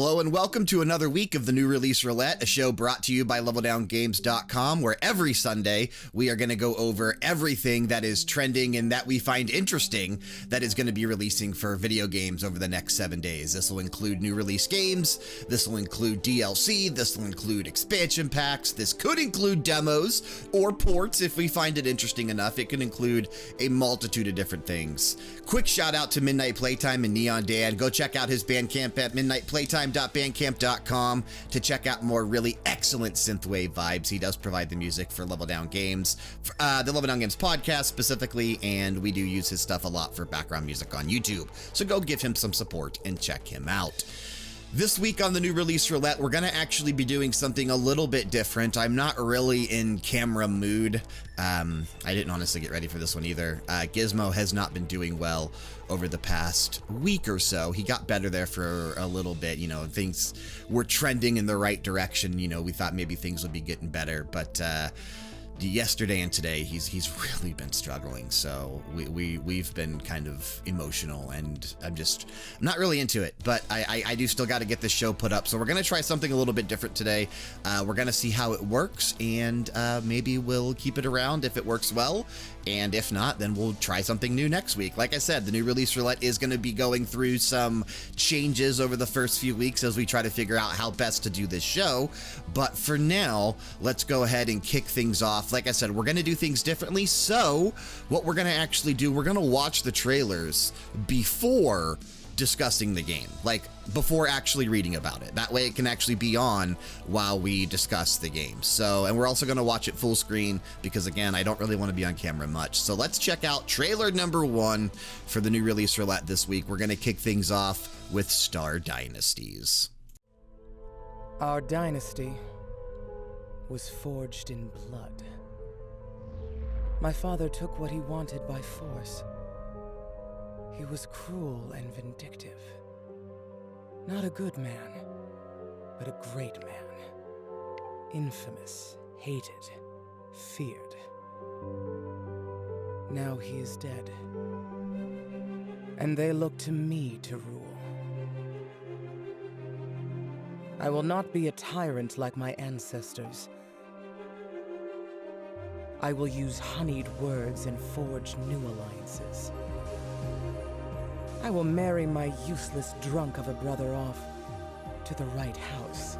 Hello and welcome to another week of the New Release Roulette, a show brought to you by LevelDownGames.com, where every Sunday we are going to go over everything that is trending and that we find interesting that is going to be releasing for video games over the next 7 days. This will include new release games, this will include DLC, this will include expansion packs, this could include demos or ports if we find it interesting enough. It could include a multitude of different things. Quick shout out to Midnight Playtime and Neon Dan. Go check out his Bandcamp at midnightplaytime.bandcamp.com to check out more really excellent synthwave vibes. He does provide the music for Level Down Games, the Level Down Games podcast specifically, and we do use his stuff a lot for background music on YouTube. So go give him some support and check him out. This week on the New Release Roulette, we're going to actually be doing something a little bit different. I'm not really in camera mood. I didn't honestly get ready for this one either. Gizmo has not been doing well over the past week or so. He got better there for a little bit. You know, things were trending in the right direction. You know, we thought maybe things would be getting better, but yesterday and today he's really been struggling, so we've been kind of emotional, and I'm not really into it, but I do still got to get this show put up, so we're gonna try something a little bit different today. We're gonna see how it works, and maybe we'll keep it around if it works well, and if not, then we'll try something new next week. Like I said, the New Release Roulette is going to be going through some changes over the first few weeks as we try to figure out how best to do this show. But for now, let's go ahead and kick things off. Like I said, we're going to do things differently. So what we're going to actually do, we're going to watch the trailers before discussing the game, like before actually reading about it. That way it can actually be on while we discuss the game. So, and we're also going to watch it full screen because, again, I don't really want to be on camera much. So let's check out trailer number 1 for the New Release Roulette this week. We're going to kick things off with Star Dynasties. Our dynasty was forged in blood. My father took what he wanted by force. He was cruel and vindictive. Not a good man, but a great man. Infamous, hated, feared. Now he is dead. And they look to me to rule. I will not be a tyrant like my ancestors. I will use honeyed words and forge new alliances. I will marry my useless drunk of a brother off to the right house.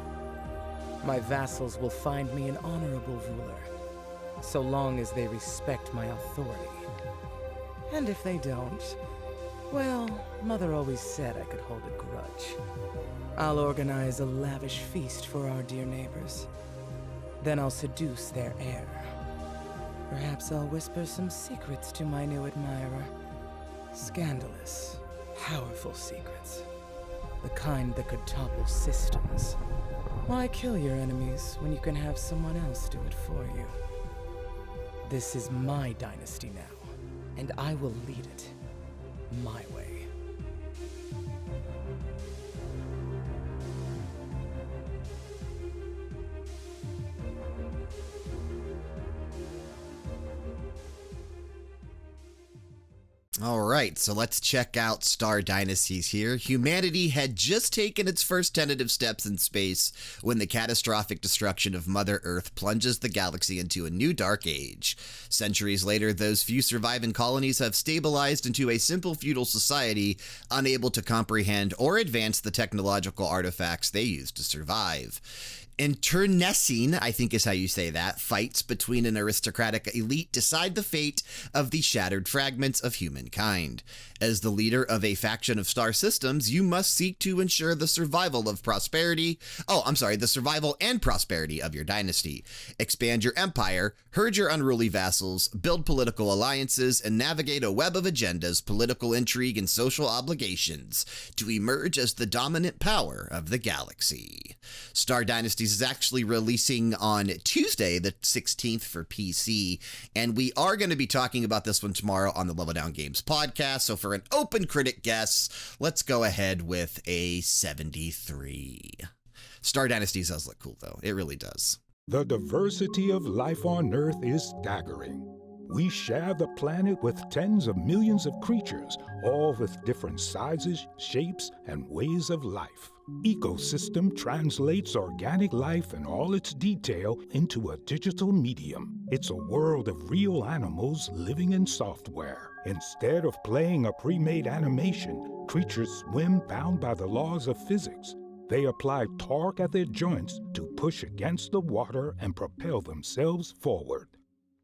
My vassals will find me an honorable ruler, so long as they respect my authority. And if they don't, well, Mother always said I could hold a grudge. I'll organize a lavish feast for our dear neighbors. Then I'll seduce their heir. Perhaps I'll whisper some secrets to my new admirer. Scandalous, powerful secrets. The kind that could topple systems. Why kill your enemies when you can have someone else do it for you? This is my dynasty now, and I will lead it my way. All right, so let's check out Star Dynasties here. Humanity had just taken its first tentative steps in space when the catastrophic destruction of Mother Earth plunges the galaxy into a new dark age. Centuries later, those few surviving colonies have stabilized into a simple feudal society, unable to comprehend or advance the technological artifacts they used to survive. Internecine, I think is how you say that, fights between an aristocratic elite decide the fate of the shattered fragments of humankind. As the leader of a faction of star systems, you must seek to ensure the survival and prosperity of your dynasty. Expand your empire, herd your unruly vassals, build political alliances, and navigate a web of agendas, political intrigue, and social obligations to emerge as the dominant power of the galaxy. Star Dynasties is actually releasing on Tuesday, the 16th for PC, and we are going to be talking about this one tomorrow on the Level Down Games podcast. So for an open critic guess, let's go ahead with a 73. Star Dynasties does look cool, though. It really does. The diversity of life on Earth is staggering. We share the planet with tens of millions of creatures, all with different sizes, shapes, and ways of life. Ecosystem translates organic life in all its detail into a digital medium. It's a world of real animals living in software. Instead of playing a pre-made animation, creatures swim bound by the laws of physics. They apply torque at their joints to push against the water and propel themselves forward.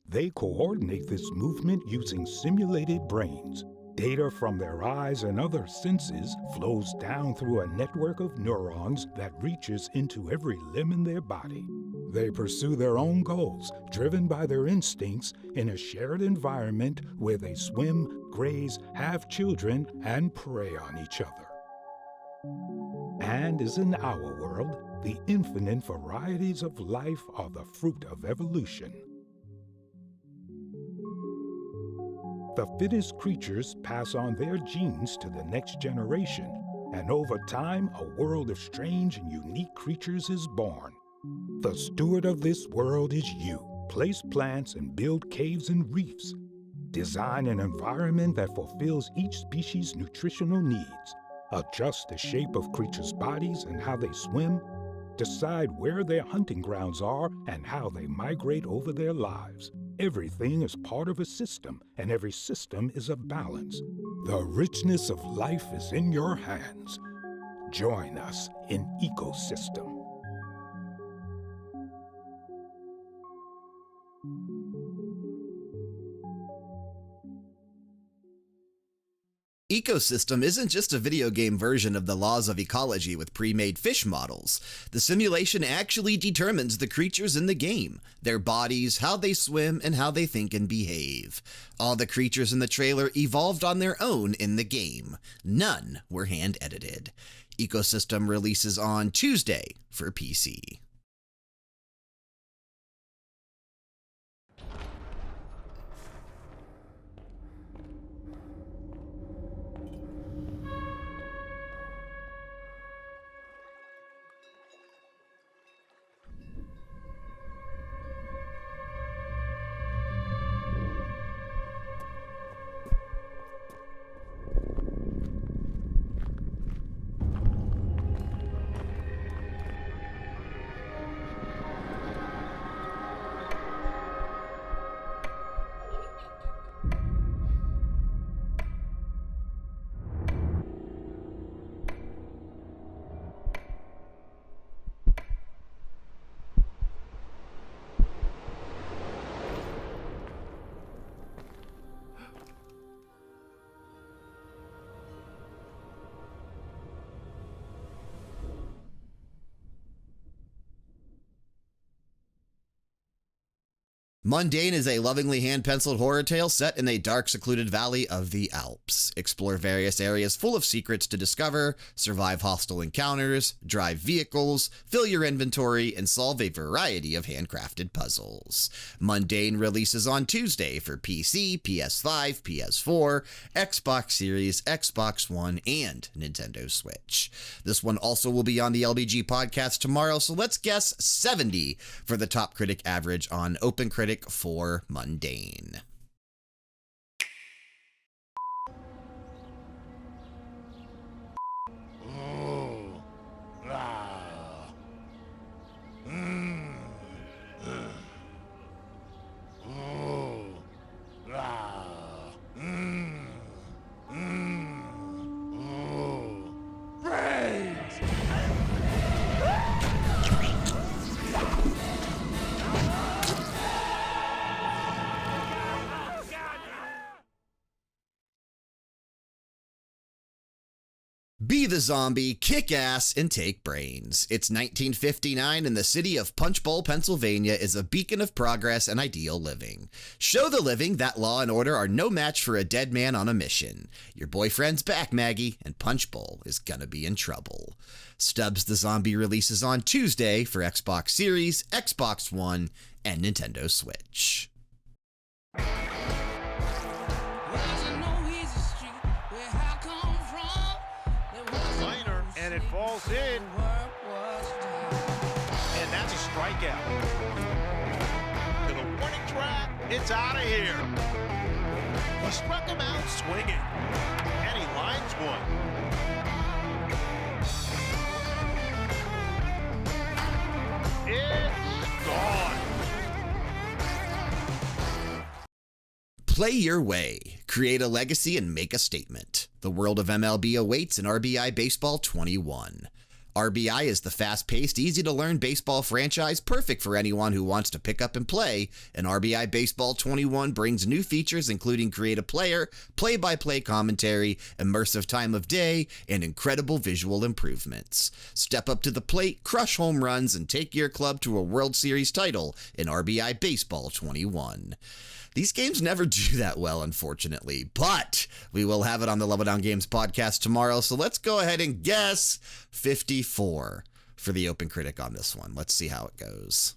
They coordinate this movement using simulated brains. Data from their eyes and other senses flows down through a network of neurons that reaches into every limb in their body. They pursue their own goals, driven by their instincts, in a shared environment where they swim, graze, have children, and prey on each other. And as in our world, the infinite varieties of life are the fruit of evolution. The fittest creatures pass on their genes to the next generation, and over time, a world of strange and unique creatures is born. The steward of this world is you. Place plants and build caves and reefs. Design an environment that fulfills each species' nutritional needs. Adjust the shape of creatures' bodies and how they swim. Decide where their hunting grounds are and how they migrate over their lives. Everything is part of a system, and every system is a balance. The richness of life is in your hands. Join us in Ecosystem. Ecosystem isn't just a video game version of the laws of ecology with pre-made fish models. The simulation actually determines the creatures in the game, their bodies, how they swim, and how they think and behave. All the creatures in the trailer evolved on their own in the game. None were hand-edited. Ecosystem releases on Tuesday for PC. Mundaun is a lovingly hand-penciled horror tale set in a dark, secluded valley of the Alps. Explore various areas full of secrets to discover, survive hostile encounters, drive vehicles, fill your inventory, and solve a variety of handcrafted puzzles. Mundaun releases on Tuesday for PC, PS5, PS4, Xbox Series, Xbox One, and Nintendo Switch. This one also will be on the LBG podcast tomorrow, so let's guess 70 for the top critic average on OpenCritic for Mundaun. Be the zombie, kick ass, and take brains. It's 1959 and the city of Punch Bowl, Pennsylvania is a beacon of progress and ideal living. Show the living that law and order are no match for a dead man on a mission. Your boyfriend's back, Maggie, and Punch Bowl is gonna be in trouble. Stubbs the Zombie releases on Tuesday for Xbox Series, Xbox One, and Nintendo Switch. And it falls in. And that's a strikeout. To the warning track, it's out of here. He struck him out swinging. And he lines one. Play your way, create a legacy, and make a statement. The world of MLB awaits in RBI Baseball 21. RBI is the fast-paced, easy-to-learn baseball franchise perfect for anyone who wants to pick up and play, and RBI Baseball 21 brings new features including create a player, play-by-play commentary, immersive time of day, and incredible visual improvements. Step up to the plate, crush home runs, and take your club to a World Series title in RBI Baseball 21. These games never do that well, unfortunately, but we will have it on the Level Down Games podcast tomorrow, so let's go ahead and guess 54 for the Open Critic on this one. Let's see how it goes.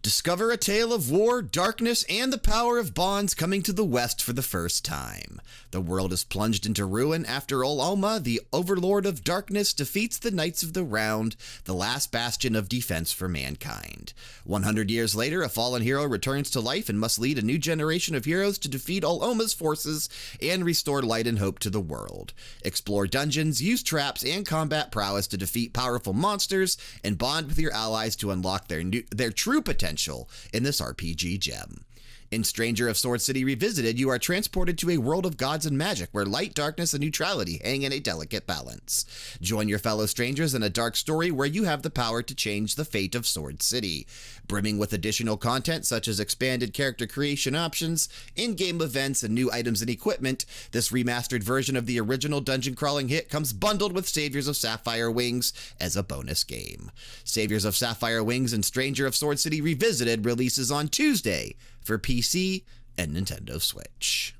Discover a tale of war, darkness, and the power of bonds coming to the West for the first time. The world is plunged into ruin after Oloma, the overlord of darkness, defeats the Knights of the Round, the last bastion of defense for mankind. 100 years later, a fallen hero returns to life and must lead a new generation of heroes to defeat Oloma's forces and restore light and hope to the world. Explore dungeons, use traps, and combat prowess to defeat powerful monsters, and bond with your allies to unlock their true potential in this RPG gem. In Stranger of Sword City Revisited, you are transported to a world of gods and magic where light, darkness, and neutrality hang in a delicate balance. Join your fellow strangers in a dark story where you have the power to change the fate of Sword City. Brimming with additional content such as expanded character creation options, in-game events, and new items and equipment, this remastered version of the original dungeon crawling hit comes bundled with Saviors of Sapphire Wings as a bonus game. Saviors of Sapphire Wings and Stranger of Sword City Revisited releases on Tuesday for PC and Nintendo Switch.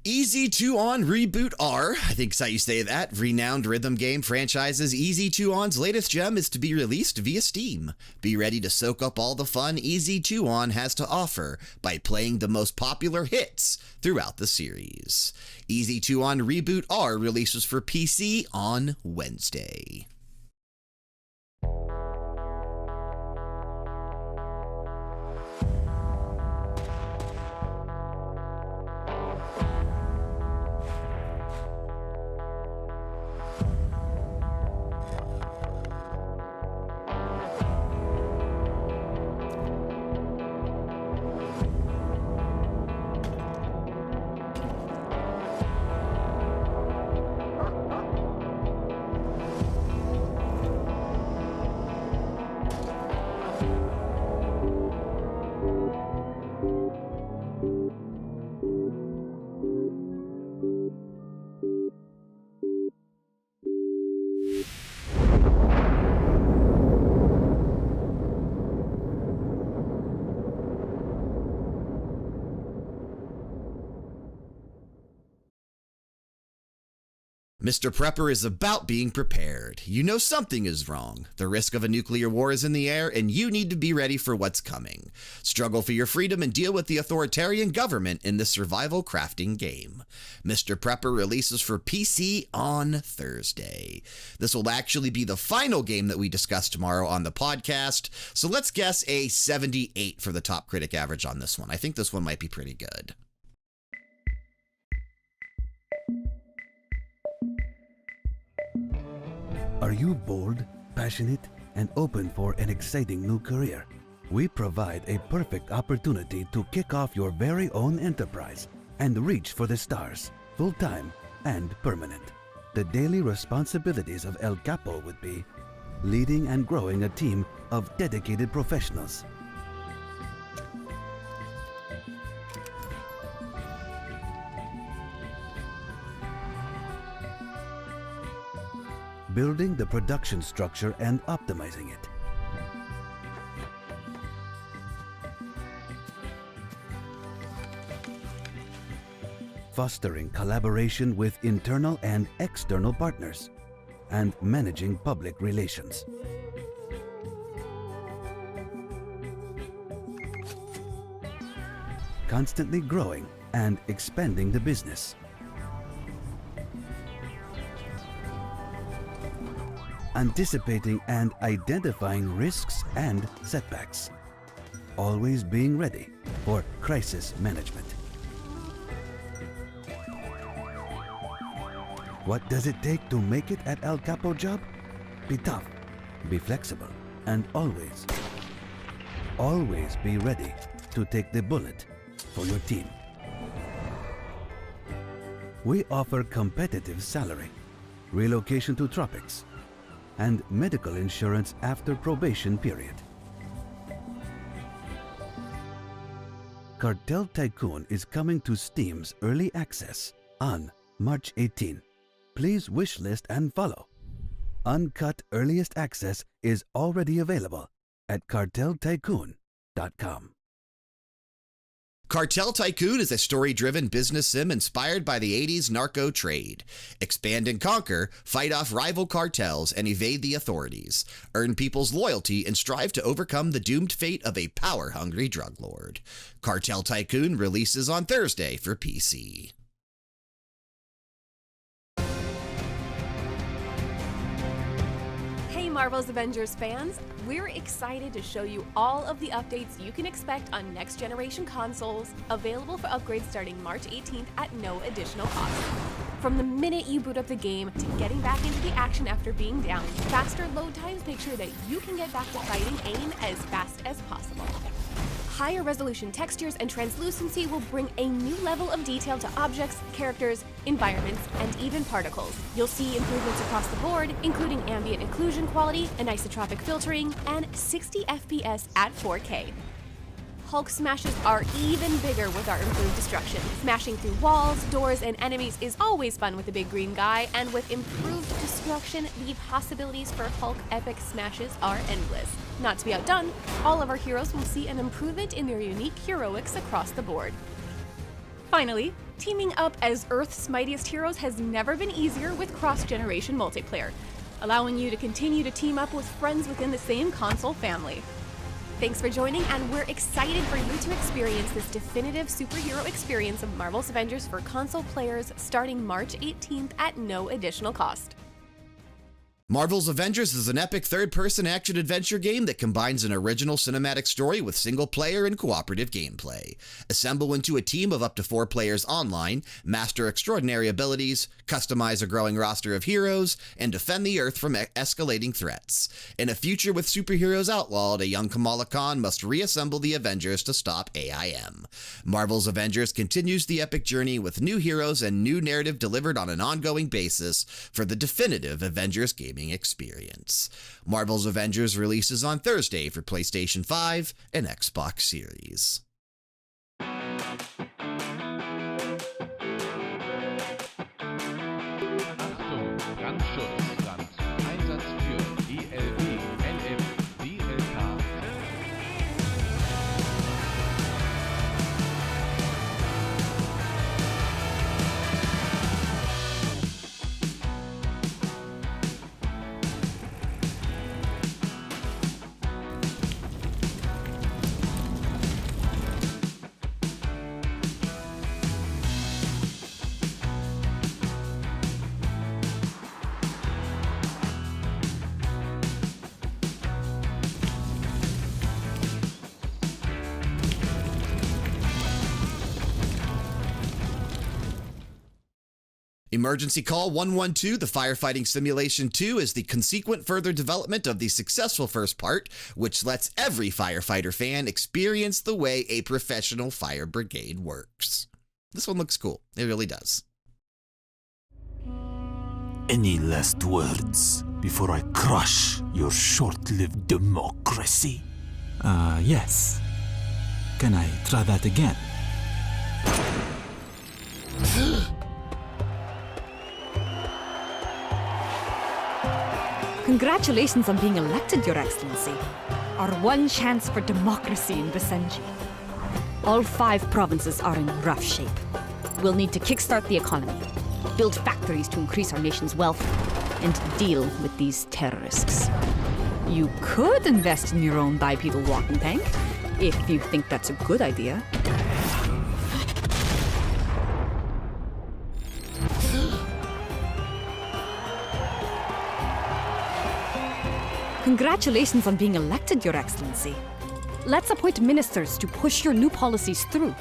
Easy 2 On Reboot R, I think is how you say that, renowned rhythm game franchises Easy 2 On's latest gem is to be released via Steam. Be ready to soak up all the fun Easy 2 On has to offer by playing the most popular hits throughout the series. Easy 2 On Reboot R releases for PC on Wednesday. Mr. Prepper is about being prepared. You know something is wrong. The risk of a nuclear war is in the air, and you need to be ready for what's coming. Struggle for your freedom and deal with the authoritarian government in this survival crafting game. Mr. Prepper releases for PC on Thursday. This will actually be the final game that we discuss tomorrow on the podcast, so let's guess a 78 for the top critic average on this one. I think this one might be pretty good. Are you bold, passionate, and open for an exciting new career? We provide a perfect opportunity to kick off your very own enterprise and reach for the stars, full-time and permanent. The daily responsibilities of El Capo would be leading and growing a team of dedicated professionals, building the production structure and optimizing it, fostering collaboration with internal and external partners, and managing public relations. Constantly growing and expanding the business. Anticipating and identifying risks and setbacks. Always being ready for crisis management. What does it take to make it at El Capo job? Be tough, be flexible, and always be ready to take the bullet for your team. We offer competitive salary, relocation to tropics, and medical insurance after probation period. Cartel Tycoon is coming to Steam's early access on March 18. Please wishlist and follow. Uncut earliest access is already available at carteltycoon.com. Cartel Tycoon is a story-driven business sim inspired by the 80s narco trade. Expand and conquer, fight off rival cartels, and evade the authorities. Earn people's loyalty and strive to overcome the doomed fate of a power-hungry drug lord. Cartel Tycoon releases on Thursday for PC. Marvel's Avengers fans, we're excited to show you all of the updates you can expect on next-generation consoles, available for upgrades starting March 18th at no additional cost. From the minute you boot up the game to getting back into the action after being down, faster load times make sure that you can get back to fighting AIM as fast as possible. Higher resolution textures and translucency will bring a new level of detail to objects, characters, environments, and even particles. You'll see improvements across the board, including ambient occlusion quality, anisotropic filtering, and 60 FPS at 4K. Hulk smashes are even bigger with our improved destruction. Smashing through walls, doors, and enemies is always fun with the big green guy, and with improved destruction, the possibilities for Hulk epic smashes are endless. Not to be outdone, all of our heroes will see an improvement in their unique heroics across the board. Finally, teaming up as Earth's mightiest heroes has never been easier with cross-generation multiplayer, allowing you to continue to team up with friends within the same console family. Thanks for joining, and we're excited for you to experience this definitive superhero experience of Marvel's Avengers for console players starting March 18th at no additional cost. Marvel's Avengers is an epic third-person action-adventure game that combines an original cinematic story with single-player and cooperative gameplay. Assemble into a team of up to 4 players online, master extraordinary abilities, customize a growing roster of heroes, and defend the Earth from escalating threats. In a future with superheroes outlawed, a young Kamala Khan must reassemble the Avengers to stop AIM. Marvel's Avengers continues the epic journey with new heroes and new narrative delivered on an ongoing basis for the definitive Avengers gaming experience. Marvel's Avengers releases on Thursday for PlayStation 5 and Xbox Series. Achtung, Brandschutz, Brand. Einsatz für ELB, LF, DLK. Emergency Call 112, the Firefighting Simulation 2, is the consequent further development of the successful first part, which lets every firefighter fan experience the way a professional fire brigade works. This one looks cool. It really does. Any last words before I crush your short-lived democracy? Yes. Can I try that again? Congratulations on being elected, Your Excellency. Our one chance for democracy in Basenji. All 5 provinces are in rough shape. We'll need to kickstart the economy, build factories to increase our nation's wealth, and deal with these terrorists. You could invest in your own bipedal walking tank, if you think that's a good idea. Congratulations on being elected, Your Excellency. Let's appoint ministers to push your new policies through.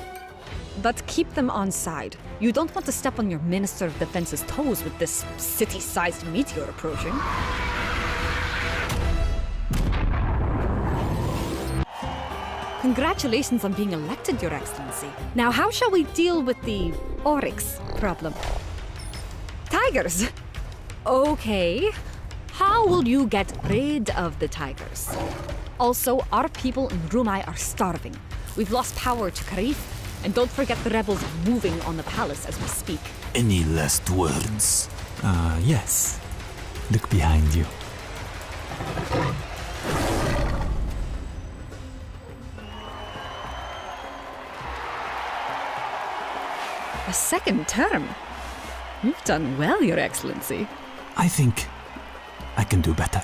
But keep them on side. You don't want to step on your Minister of Defense's toes with this city-sized meteor approaching. Congratulations on being elected, Your Excellency. Now how shall we deal with the oryx problem? Tigers! Okay. How will you get rid of the tigers? Also, our people in Rumai are starving. We've lost power to Karif, and don't forget the rebels moving on the palace as we speak. Any last words? Yes. Look behind you. A second term? You've done well, Your Excellency. I think I can do better.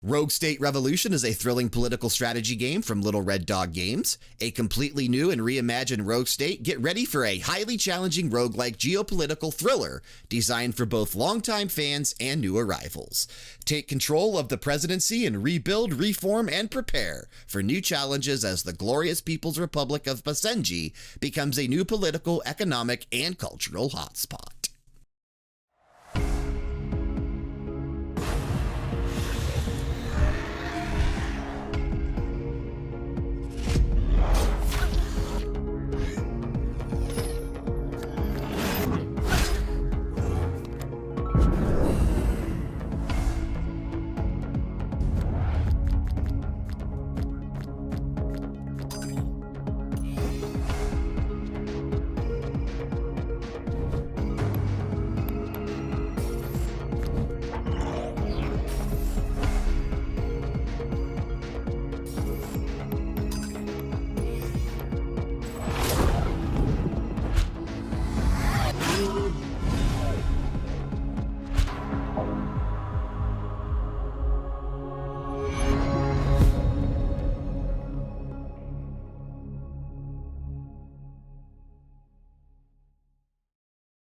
Rogue State Revolution is a thrilling political strategy game from Little Red Dog Games. A completely new and reimagined Rogue State, get ready for a highly challenging roguelike geopolitical thriller designed for both longtime fans and new arrivals. Take control of the presidency and rebuild, reform, and prepare for new challenges as the glorious People's Republic of Basenji becomes a new political, economic, and cultural hotspot.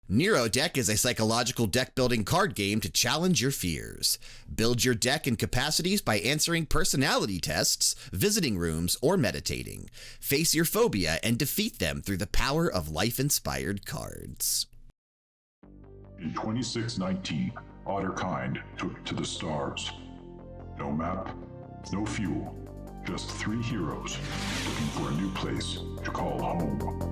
Neurodeck is a psychological deck-building card game to challenge your fears. Build your deck and capacities by answering personality tests, visiting rooms, or meditating. Face your phobia and defeat them through the power of life-inspired cards. In 2619, Otter kind took to the stars. No map, no fuel, just 3 heroes looking for a new place to call home.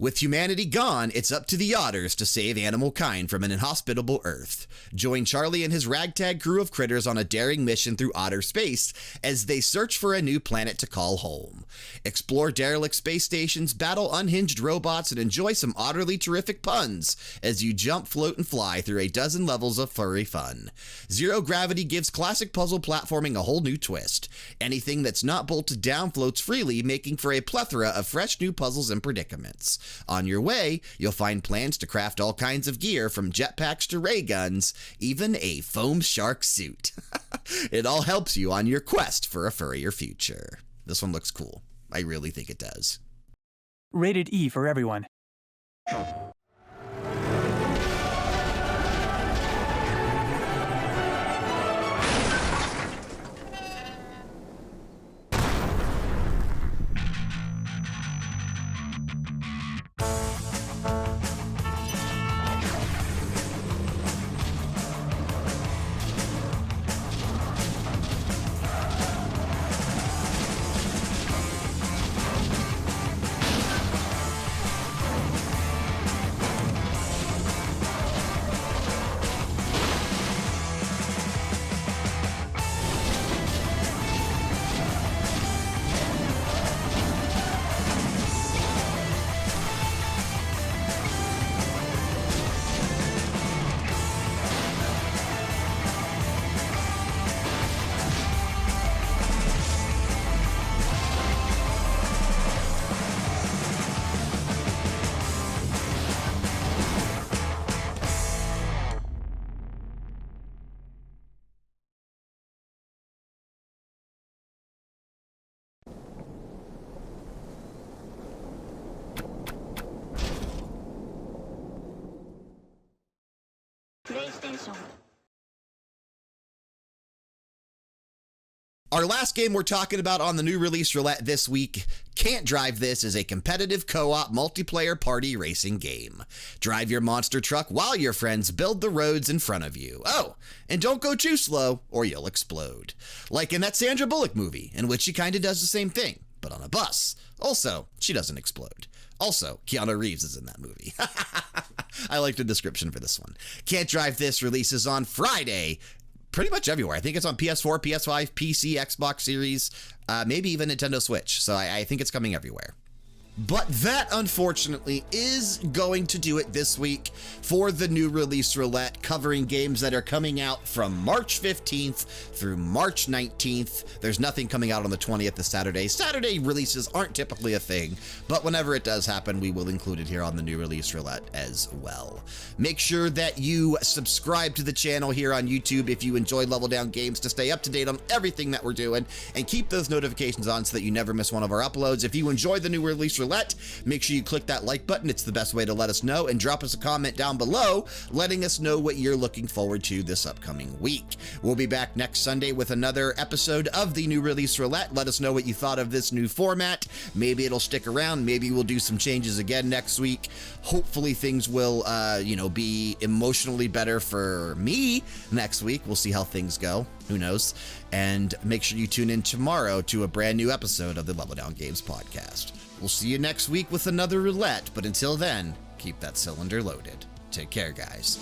With humanity gone, it's up to the otters to save animal kind from an inhospitable Earth. Join Charlie and his ragtag crew of critters on a daring mission through outer space as they search for a new planet to call home. Explore derelict space stations, battle unhinged robots, and enjoy some utterly terrific puns as you jump, float, and fly through a dozen levels of furry fun. Zero Gravity gives classic puzzle platforming a whole new twist. Anything that's not bolted down floats freely, making for a plethora of fresh new puzzles and predicaments. On your way, you'll find plans to craft all kinds of gear from jetpacks to ray guns, even a foam shark suit. It all helps you on your quest for a furrier future. This one looks cool. I really think it does. Rated E for everyone. Our last game we're talking about on the new release Roulette this week, Can't Drive This, is a competitive co-op multiplayer party racing game. Drive your monster truck while your friends build the roads in front of you. Oh, and don't go too slow or you'll explode. Like in that Sandra Bullock movie, in which she kind of does the same thing, but on a bus. Also, she doesn't explode. Also, Keanu Reeves is in that movie. I like the description for this one. Can't Drive This releases on Friday, pretty much everywhere. I think it's on PS4, PS5, PC, Xbox Series, maybe even Nintendo Switch. So I think it's coming everywhere. But that, unfortunately, is going to do it this week for the new release Roulette, covering games that are coming out from March 15th through March 19th. There's nothing coming out on the 20th this Saturday. Saturday releases aren't typically a thing, but whenever it does happen, we will include it here on the new release Roulette as well. Make sure that you subscribe to the channel here on YouTube if you enjoy Level Down Games to stay up to date on everything that we're doing, and keep those notifications on so that you never miss one of our uploads. If you enjoy the new release Roulette, make sure you click that like button. It's the best way to let us know, and drop us a comment down below letting us know what you're looking forward to this upcoming week. We'll be back next Sunday with another episode of the new release Roulette. Let us know what you thought of this new format. Maybe it'll stick around. Maybe we'll do some changes again next week. Hopefully things will, be emotionally better for me next week. We'll see how things go. Who knows? And make sure you tune in tomorrow to a brand new episode of the Level Down Games podcast. We'll see you next week with another roulette, but until then, keep that cylinder loaded. Take care, guys.